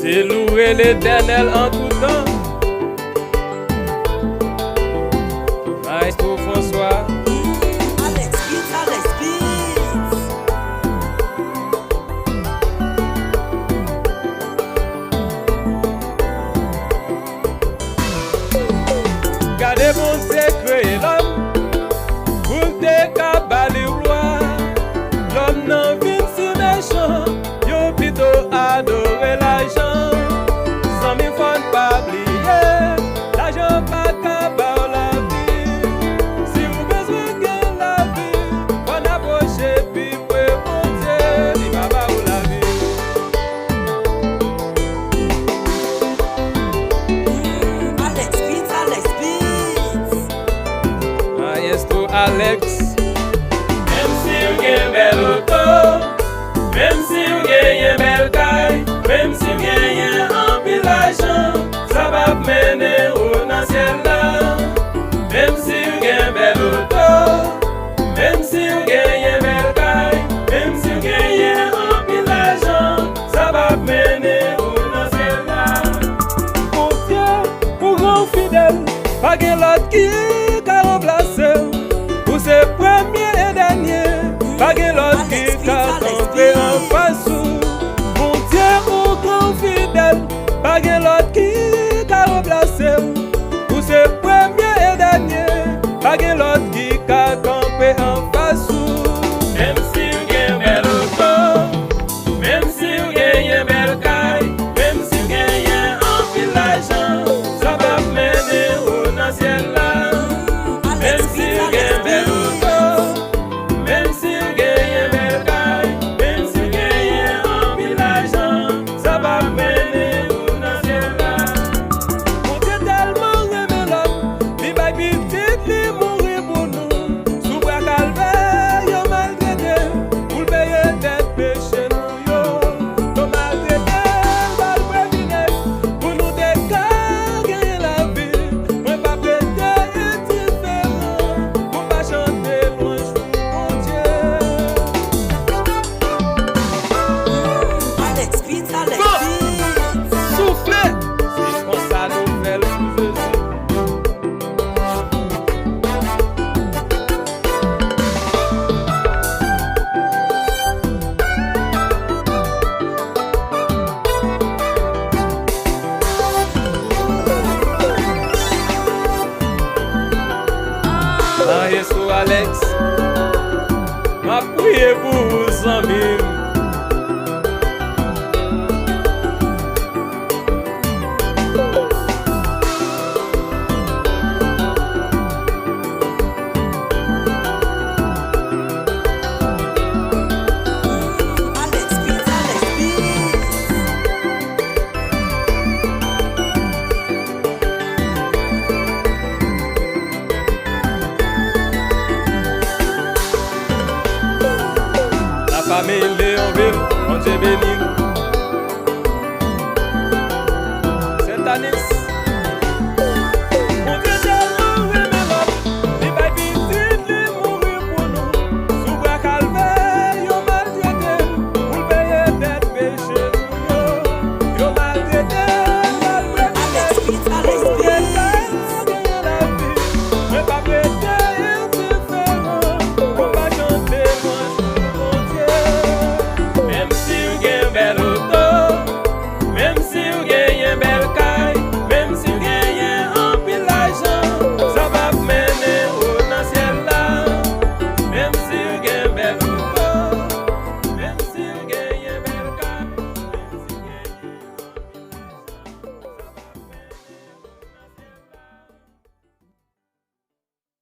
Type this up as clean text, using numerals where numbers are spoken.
C'est louer l'Éternel en tout temps. Maestro François. Alex Beats. Gardez bon Dieu créé l'homme pour te cabaler gloire. L'homme n'en vit si méchant, yo plutôt adorer l'argent. Sans mille fois ne pas oublier, l'argent pas cabaler la vie. Si vous besoin de la vie, on approche puis pour bon Dieu, il va pas vous la vie. Alex Beats. Maestro Alex. Même si vous gagnez un bel auto, même si vous gagnez un bel caille, même si vous gagnez un pile d'argent, ça va mener au ciel là. Même si vous gagnez un bel auto, même si vous gagnez un bel caille, même si vous gagnez un pile d'argent, ça va mener au ciel là. Mon Dieu, pour grand fidèle, pas que l'autre qui a remplacé. Pour ces premiers et derniers, pas que l'autre qui a campé en face. Mon Dieu, mon grand fidèle, pas que l'autre qui a remplacé. Pour ces premiers et derniers, pas que l'autre qui a campé en face. Même si vous gagnez un bel auto, même si vous gagnez un bel caille, même si vous gagnez un pile d'argent, ça va mener au ciel là. Même si vous gagnez un bel auto, même si vous gagnez un bel caille, même si vous gagnez un pile d'argent, ça va mener au ciel là. Mon Dieu tellement aimé l'homme, il va vite, il mourir pour nous. Sous bras calvaire, yo maltraité, pour le payer tête péché nous yo. Yo maltraité, va le prévenir, pour nous décarrer la vie. Moi pas prêter indifférent, pour pas chanter loin de mon Dieu. Alex Beats. Soufflez, c'est comme ça nous fait le Jésus. Maestro Alex, m'a prié pour vous amis. Alex Beats. La famille Léonville, on Dieu béni